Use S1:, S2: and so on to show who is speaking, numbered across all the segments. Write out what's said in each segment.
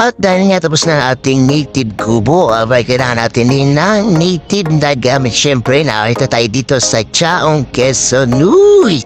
S1: At dahil nga tapos na ating native kubo, abay kailangan natin din ng native na gamit. Siyempre, nakita tayo dito sa Chaong, Quezon. Uy!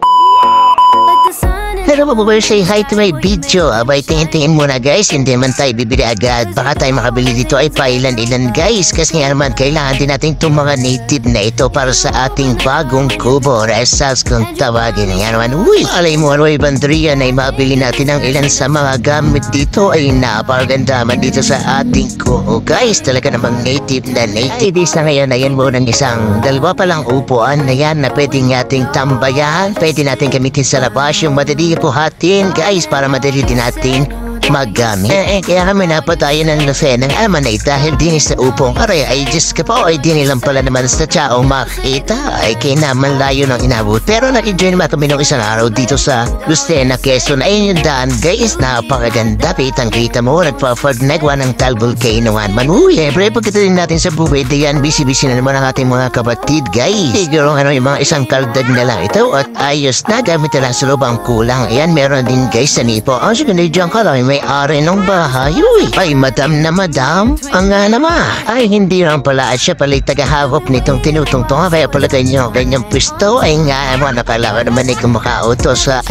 S1: Pero mabubuhay say hi to my video. Abay, tingin-tingin muna guys. Hindi man tayo bibili agad. Baka tayo makabili dito ay pailan-ilan guys. Kasi nga naman, kailangan din natin itong mga native na ito para sa ating bagong kubo. Resas kung tawagin nga naman. Uy! Alay mo, Roy Bandrian ay mabili natin ang ilan sa mga gamit dito ay napakaganda man dito sa ating kubo. Guys, talaga namang native na native. Ay, sa ngayon, ayan mo ng isang dalawa palang upuan na yan na pwede nating tambayan. Pwede natin gamitin sa labas yung madali buhatin guys para madali din natin magamit. Kaya kami napatayan ng Lucena ng Amanay dahil din sa upong aray ay Diyos ka po ay din lang pala naman sa Chaong makita ay kaya naman layo ng inabot. Pero nag-enjoy naman kami ng isang araw dito sa Lucena, Quezon. Ayun yung daan guys, napakaganda. Kitang-kita mo, nagpa-nagwa ng Tal Volcanoan man. Uy, siyempre pagkita din natin sa buwede yan, busy-busy na naman ang ating mga kapatid guys. Siguro yung mga isang kaldag na lang ito at ayos na gamit na lang sa lubang kulang. Ayan, meron din guys sa nipo. Ang siguro dyan ka lang, may-ari ng bahay. Uy, ay madam na madam. Ang nga naman. Ay hindi lang pala at siya pala tagahawap nitong tinutungtong. Kaya pala kanyang pwesto. Ay nga naman nakala ko naman ay kumakauto sa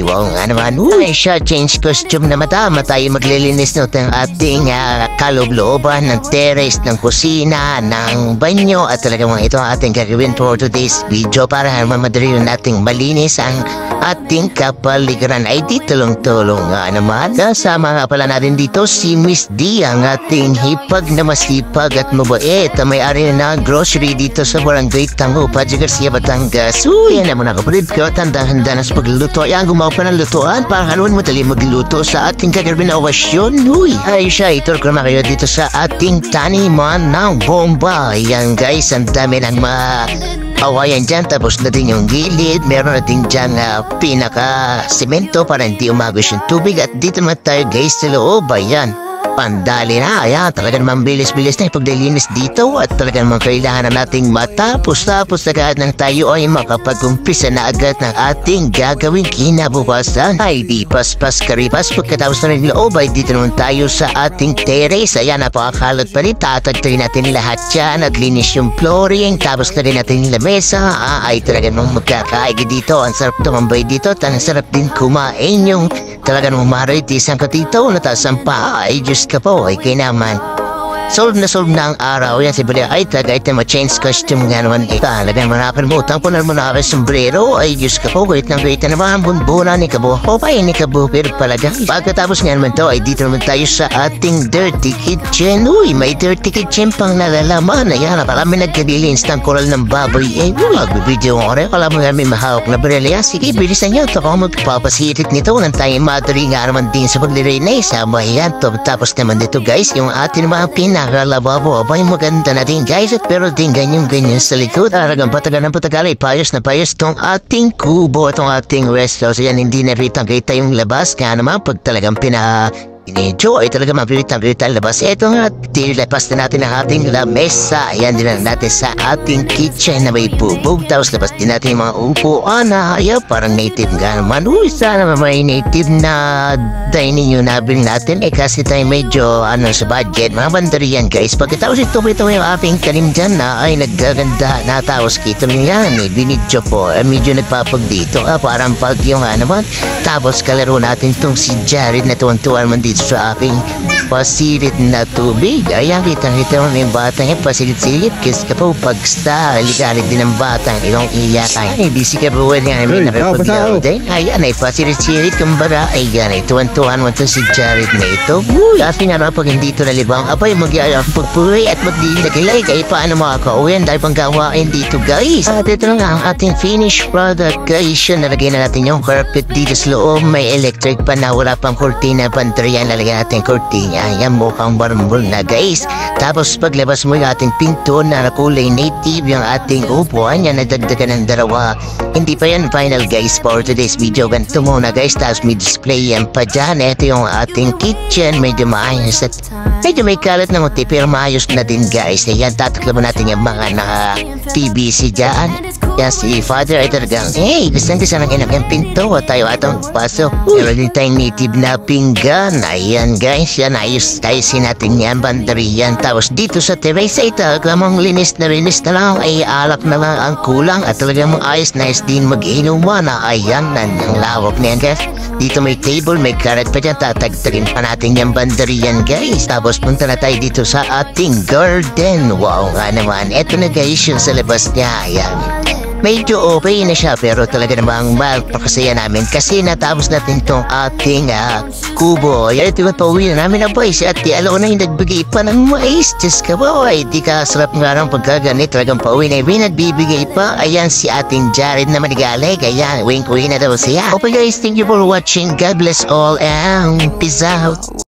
S1: wow nga naman. Uy, siya change costume na madam. At tayo maglilinis ng ating kaloob-looban ng terrace, ng kusina, ng banyo. At talaga mga ito ang ating gagawin for today's video para mamadali nating malinis ang ating kapaligiran. Ay di tulong-tulong nga naman. Kasama nga pala natin dito si Miss D, ang ating hipag na masipag at mabait. May-ari na grocery dito sa Barangay Tango, Padre Garcia, Batangas. Uy, yan naman ako kapatid ko. Tanda-handa na sa pagluluto. Ayan, gumawa pa ng lutuan para haluan mo tali magluto sa ating gagawin na awasyon. Uy, ay siya, itur ko naman kayo dito sa ating taniman ng bomba. Ayan guys, ang dami ng awayan dyan, tapos na din yung gilid. Meron na din dyan pinaka-semento para hindi umagos yung tubig. At dito naman tayo guys sa loob. Ayan, pandali na. Ayan, talaga naman bilis-bilis na ipaglilinis dito. At talaga naman kailangan na nating matapos-tapos agad ng tayo ay makapag-umpisa na agad ng ating gagawin kinabukasan. Ay di paspas karipas. Pagkatapos na rin loob ay dito naman tayo sa ating terrace. Ayan, napakakalot pa rin. Tatagtay natin lahat yan. Naglinis yung flooring. Tapos na rin natin yung lamesa. Ay talaga naman magkakaigi dito. Ang sarap tumambay dito. At ang sarap din kumain yung talaga naman maritis ang katito. Nataas ang paa. Ay Diyos ka po, ay kaya naman. Solve na ang araw. Yan si Bria. Ay taga ito ma-change costume nga naman. Talagang manakalimutan ko na naman ang sombrero. Ay Diyos ka po, wait na naman. Bunbuna ni Kabo. O pa ni Kabo, pero palaga. Pagkatapos nga naman to, ay dito naman tayo sa ating dirty kitchen. Uy, may dirty kitchen pang nalalaman. Ayan, nakalami nagkabilins ng koral ng baboy. Ay, magbibideo ko rin. Kala mo nga may mahawak na Bria. Sige, bilisan nyo. Ito ako magpapasirit nito. Nang tayo madali nga naman din sa paglirinay. Sama yan. Tapos naman dito guys, yung ating mga nakalababo, abay maganda na din guys. At pero din ganyan sa likod. Talagang patagal ng patagal ay payos na payos tong ating kubo, itong ating rest house. Yan, hindi na ritang kita yung labas. Kaya naman pag talagang ini-enjoy talaga mabilit-bilitan labas. Ito nga, tinilapas na natin ang ating lamesa. Ayan din natin sa ating kitchen na may bubog. Tapos labas din natin yung mga upuan na parang native nga naman. Uy, sana may native na dining yung nabili natin. Kasi tayo medyo sa budget. Mga bandarian guys. Pagkatapos ito yung ating kalim dyan na ay naggaganda na. Tapos kita nyo yan. Binidyo po. Medyo nagpapag dito. Parang pag yung naman. Tapos kalaro natin itong si Jared na tuwan-tuwan man dito sa aking pasilit na tubig. Ayan, kita mo yung batang yung pasilit-silit. Kasi ka po pag-star, ligalig din ang batang ilong iyakan. Ay, busy ka po nga namin nakapagyaw din. Ayan, ay pasilit-silit kumbaga. Ay, yan, ay tuwan-tuwan mo ito si Jared na ito. Uy, kasi nga pag hindi ito nalibang, apay mag-iayang pagpuri at magdilagilay. Kaya paano makakauwian dahil pang gawain dito guys. At ito nga ang ating finished product guys. Yun, nalagay na natin yung carpet dito sa loob. May electric pa na wala pang kurtina, pantrya. Nalagyan natin kurtina. Yan, mukhang marmol na guys. Tapos paglabas mo yung ating pinto na kulay native, yung ating upuan, yan nadagdagan ng dalawa. Hindi pa yan final guys for today's video. Ganito muna guys. Tapos may display yan pa dyan. Ito yung ating kitchen. Medyo maayos at medyo may kalat na muti pero maayos na din guys. Ayan, tatakla mo natin yung mga naka-PVC dyan. Kaya si Father ay talagang, gusto ng inang pinto tayo atong pasok. Meron din tayong native na pinggan. Ayan guys, yan ayos tayo natin yan, banderiyan. Tapos dito sa terrace ay talagang linis na lang, ay alak na lang ang kulang at talagang ayos na din mag-inuman na. Ayan, ang lawak na yan guys. Dito may table, may carrot pa dyan, tatagtagin pa natin yung banderiyan guys. Tapos punta na tayo dito sa ating garden. Wow nga naman, eto na guys yung sa labas niya. Ayan. Medyo okay na siya pero talaga namang magpakasaya namin kasi natapos natin tong ating kubo. Yan ito pauwi na namin na boys at alam ko na yung nagbigay pa ng mais. Diyos ka boy, di ka sarap nga ng pagkaganit. Talagang pauwi na yung nagbibigay pa. Ayan si ating Jared na manigalig. Ayan, wink-wink na daw siya. Okay guys, thank you for watching. God bless all and peace out.